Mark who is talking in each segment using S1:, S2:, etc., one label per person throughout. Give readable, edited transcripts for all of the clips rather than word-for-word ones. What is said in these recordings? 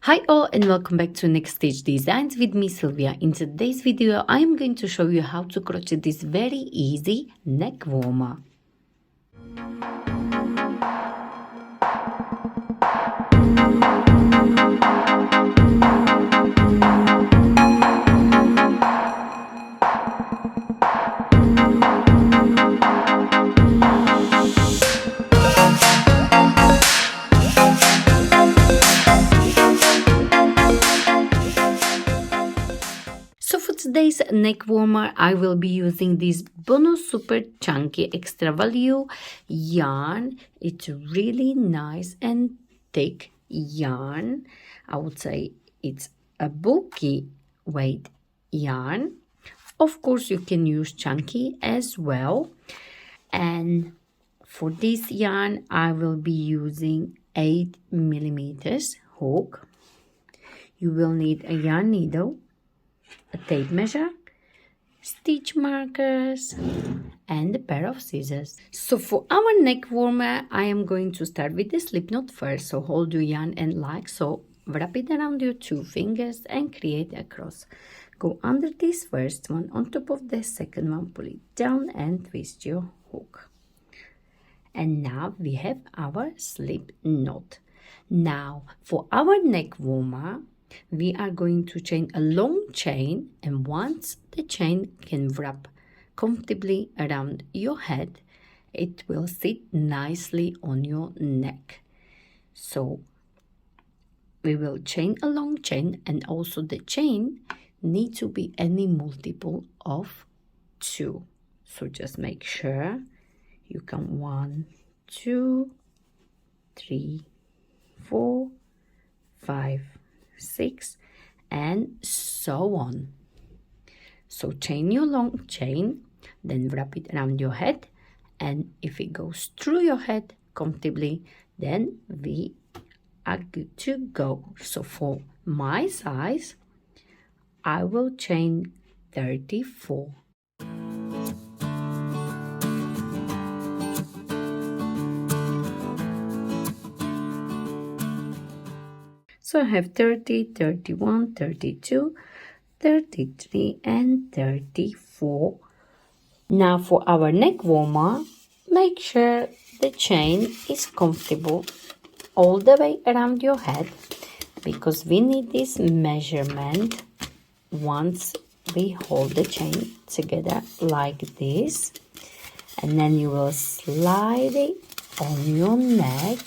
S1: Hi all and welcome back to Next Stitch Designs with me Sylvia. In today's video I am going to show you how to crochet this very easy neck warmer. So for today's neck warmer, I will be using this bonus super chunky extra value yarn. It's really nice and thick yarn. I would say it's a bulky weight yarn. Of course, you can use chunky as well. And for this yarn, I will be using 8mm hook. You will need a yarn needle, a tape measure, stitch markers, and a pair of scissors. So for our neck warmer, I am going to start with the slip knot first. So hold your yarn and like so, wrap it around your 2 fingers and create a cross. Go under this first one, on top of the second one, pull it down and twist your hook. And now we have our slip knot. Now for our neck warmer, we are going to chain a long chain, and once the chain can wrap comfortably around your head, it will sit nicely on your neck. So we will chain a long chain, and also the chain need to be any multiple of 2. So just make sure you count 1, 2, 3, 4, 5, 6, and so on. So chain your long chain, then wrap it around your head, and if it goes through your head comfortably, then we are good to go. So for my size, I will chain 34. So I have 30, 31, 32, 33, and 34. Now for our neck warmer, make sure the chain is comfortable all the way around your head, because we need this measurement once we hold the chain together like this. And then you will slide it on your neck,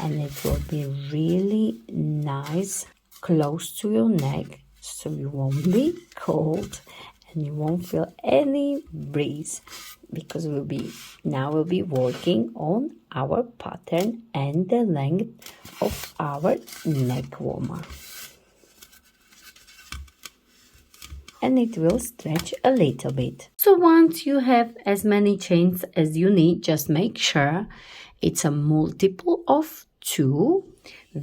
S1: and it will be really nice close to your neck, so you won't be cold and you won't feel any breeze, because we'll be working on our pattern and the length of our neck warmer. And it will stretch a little bit. So once you have as many chains as you need, just make sure it's a multiple of 2.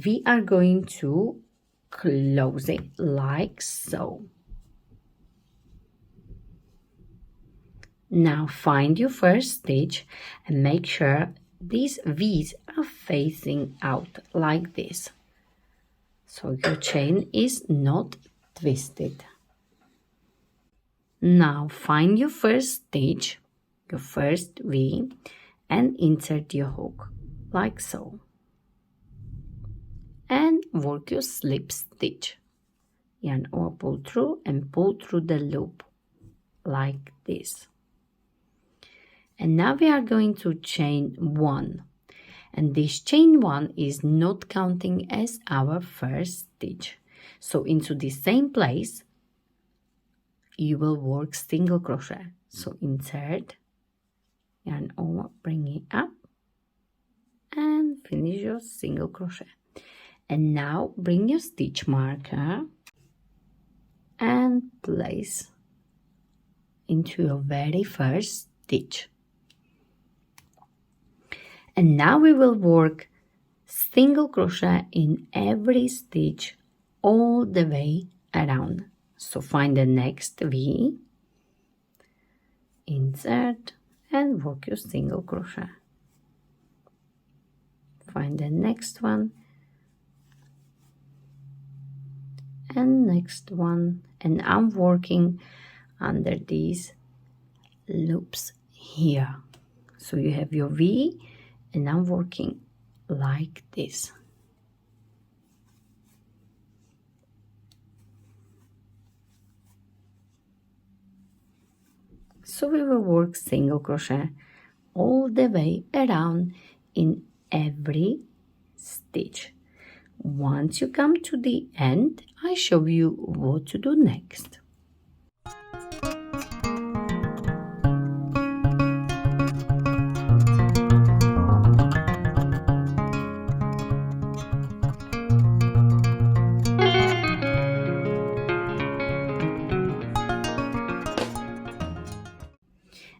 S1: We are going to close it like so. Now find your first stitch and make sure these V's are facing out like this, so your chain is not twisted. Now find your first stitch, your first V, and insert your hook like so. And work your slip stitch. Yarn over, pull through and pull through the loop like this. And now we are going to chain 1. And this chain 1 is not counting as our first stitch. So into the same place, you will work single crochet. So insert, yarn over, bring it up, and finish your single crochet. And now bring your stitch marker and place into your very first stitch. And now we will work single crochet in every stitch all the way around. So find the next V, insert, and work your single crochet. Find the next one, and next one, and I'm working under these loops here. So you have your V, and I'm working like this. So we will work single crochet all the way around in every stitch. Once you come to the end, I show you what to do next.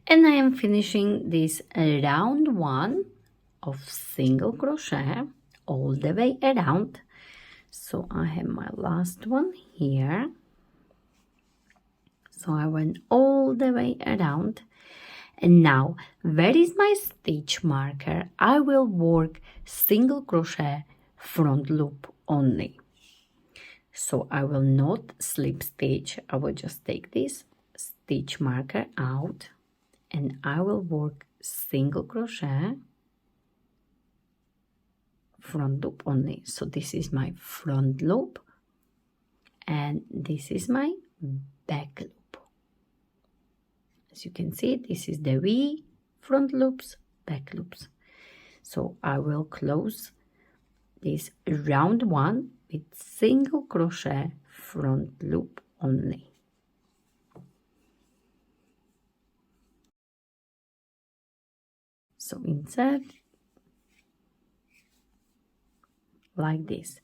S1: And I am finishing this round one of single crochet all the way around. So I have my last one here. So I went all the way around. And now, where is my stitch marker? I will work single crochet front loop only. So I will not slip stitch. I will just take this stitch marker out and I will work single crochet front loop only. So this is my front loop and this is my back loop. As you can see, this is the V, front loops, back loops. So I will close this round one with single crochet front loop only. So insert like this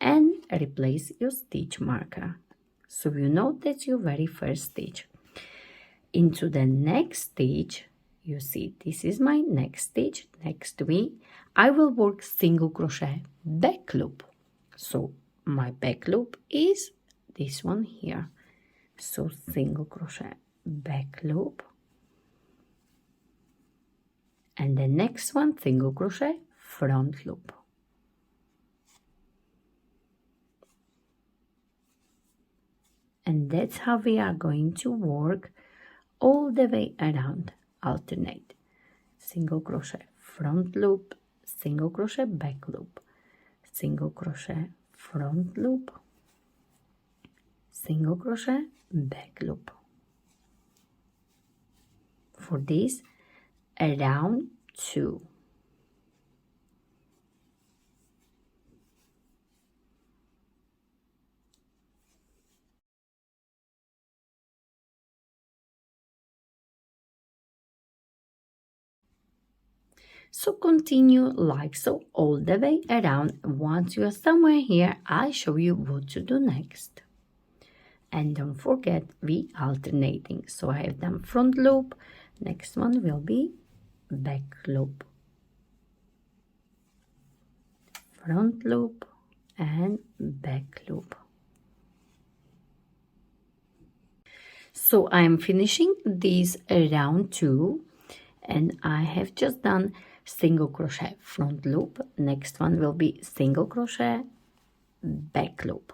S1: and replace your stitch marker. So you know that's your very first stitch. Into the next stitch, you see this is my next stitch, next V. I will work single crochet back loop. So my back loop is this one here. So single crochet back loop. And the next one, single crochet front loop. And that's how we are going to work all the way around. Alternate. Single crochet front loop, single crochet back loop, single crochet front loop, single crochet back loop. For this, around 2. So continue like so all the way around. Once you are somewhere here, I'll show you what to do next. And don't forget, we alternating. So I have done front loop. Next one will be back loop. Front loop and back loop. So I am finishing this round 2 and I have just done single crochet front loop. Next one will be single crochet back loop.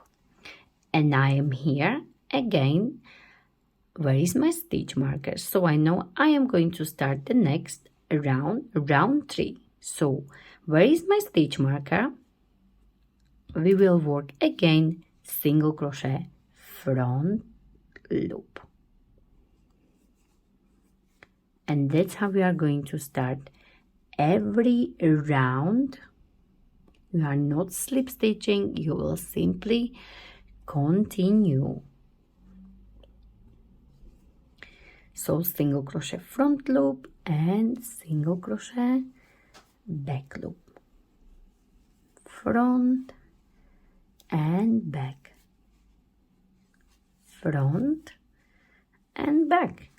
S1: And I am here again. Where is my stitch marker? So I know I am going to start the next round 3. So where is my stitch marker? We will work again single crochet front loop. And that's how we are going to start every round. You are not slip stitching, you will simply continue. So single crochet front loop and single crochet back loop. Front and back. Front and back.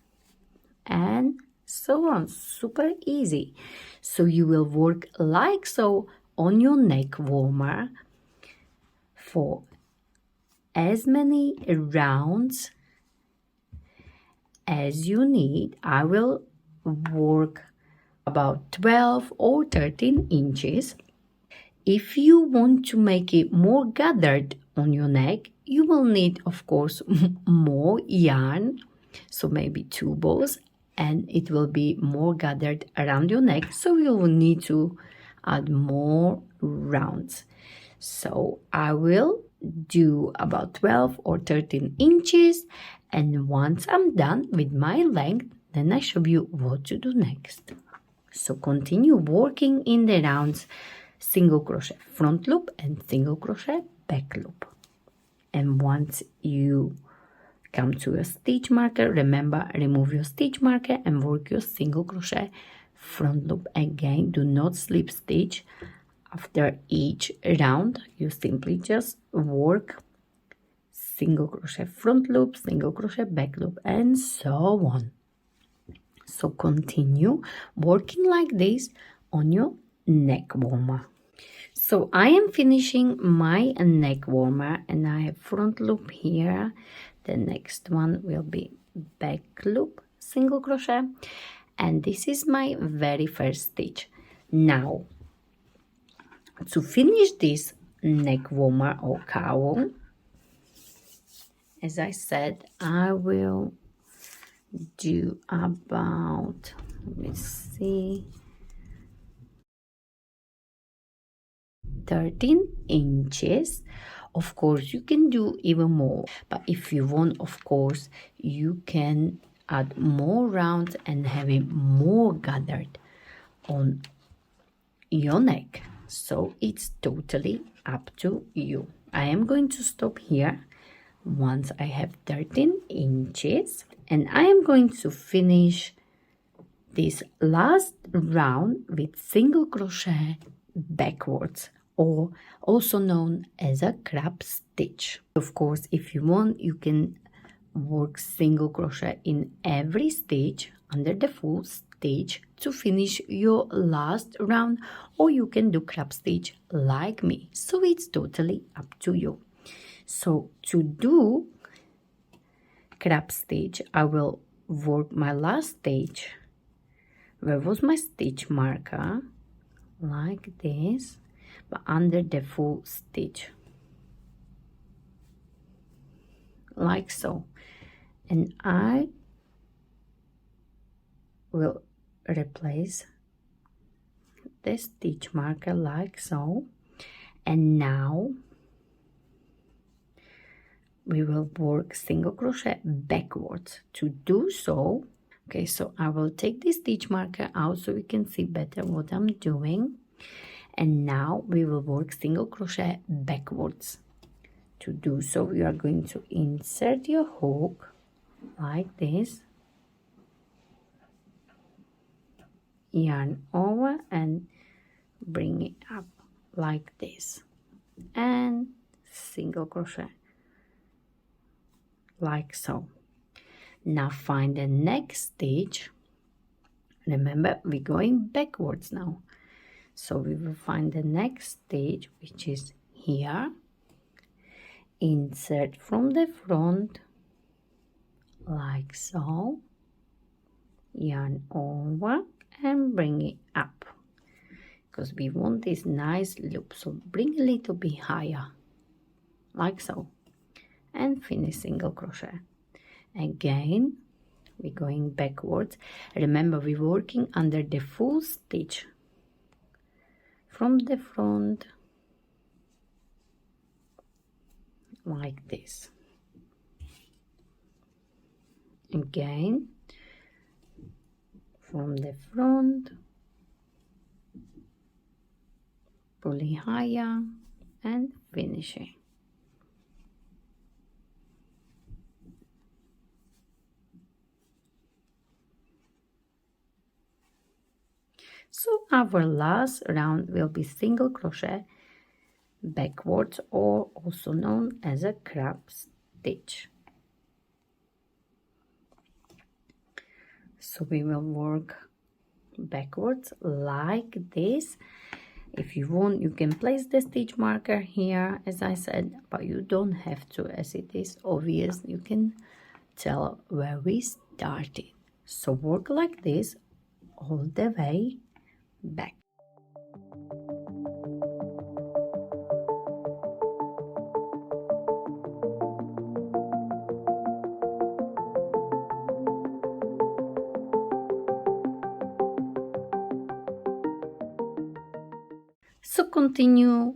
S1: And so on. Super easy. So you will work like so on your neck warmer for as many rounds as you need. I will work about 12 or 13 inches. If you want to make it more gathered on your neck. You will need, of course, more yarn, so maybe 2 balls, and it will be more gathered around your neck, so you will need to add more rounds. So I will do about 12 or 13 inches, and once I'm done with my length, then I show you what to do next. So continue working in the rounds, single crochet front loop and single crochet back loop. And once you come to a stitch marker, remember, remove your stitch marker and work your single crochet front loop. Again, do not slip stitch. After each round, you simply just work single crochet front loop, single crochet back loop, and so on. So continue working like this on your neck warmer. So I am finishing my neck warmer, and I have front loop here. The next one will be back loop, single crochet, and this is my very first stitch. Now, to finish this neck warmer or cowl, as I said, I will do about, let me see, 13 inches. Of course, you can do even more, but if you want, of course, you can add more rounds and have it more gathered on your neck. So it's totally up to you. I am going to stop here once I have 13 inches, and I am going to finish this last round with single crochet backwards, or also known as a crab stitch. Of course, if you want, you can work single crochet in every stitch under the full stitch to finish your last round, or you can do crab stitch like me. So it's totally up to you. So to do crab stitch, I will work my last stitch where was my stitch marker, like this, but under the full stitch, like so. And I will replace the stitch marker like so. And now we will work single crochet backwards. To do so, okay, so I will take the stitch marker out so you can see better what I'm doing. And now we will work single crochet backwards. To do so, you are going to insert your hook like this, yarn over and bring it up like this, and single crochet like so. Now find the next stitch. Remember, we're going backwards now, so we will find the next stitch, which is here. Insert from the front like so, yarn over and bring it up, because we want this nice loop, so bring a little bit higher like so, and finish single crochet. Again, we're going backwards. Remember, we're working under the full stitch from the front like this. Again, from the front, pulling higher and finishing. So our last round will be single crochet backwards, or also known as a crab stitch. So we will work backwards like this. If you want, you can place the stitch marker here, as I said, but you don't have to, as it is obvious. You can tell where we started. So work like this all the way back. continue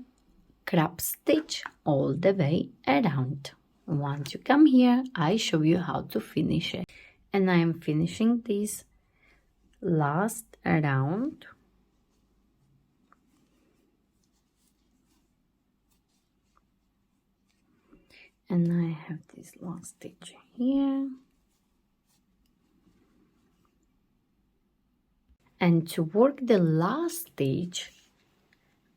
S1: crab stitch all the way around. Once you come here, I show you how to finish it. And I am finishing this last round. And I have this long stitch here. And to work the last stitch,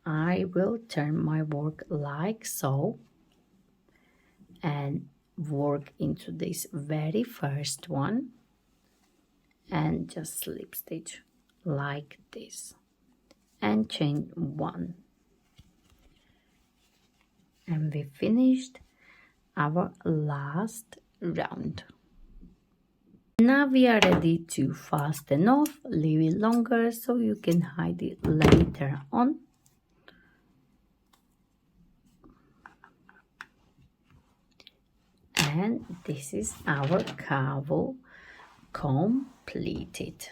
S1: I will turn my work like so and work into this very first one and just slip stitch like this and chain one. And we finished our last round. Now we are ready to fasten off, leave it longer so you can hide it later on. And this is our cowl completed.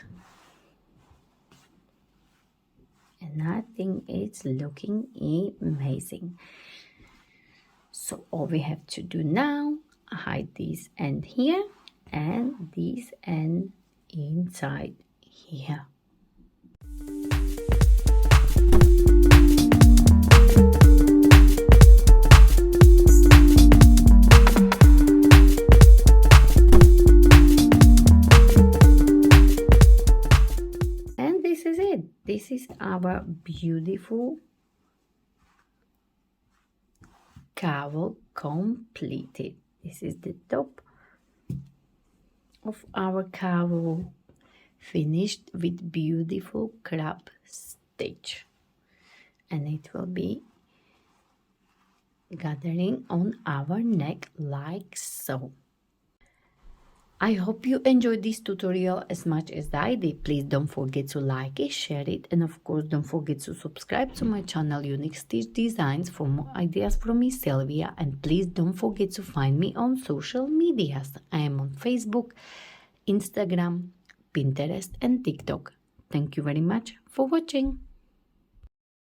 S1: And I think it's looking amazing. So all we have to do now, hide this end here and this end inside here. And this is it. This is our beautiful cowl completed. This is the top of our cowl, finished with beautiful crab stitch, and it will be gathering on our neck like so. I hope you enjoyed this tutorial as much as I did. Please don't forget to like it, share it, and of course don't forget to subscribe to my channel Unique Stitch Designs for more ideas from me, Sylvia. And please don't forget to find me on social medias. I am on Facebook, Instagram, Pinterest and TikTok. Thank you very much for watching.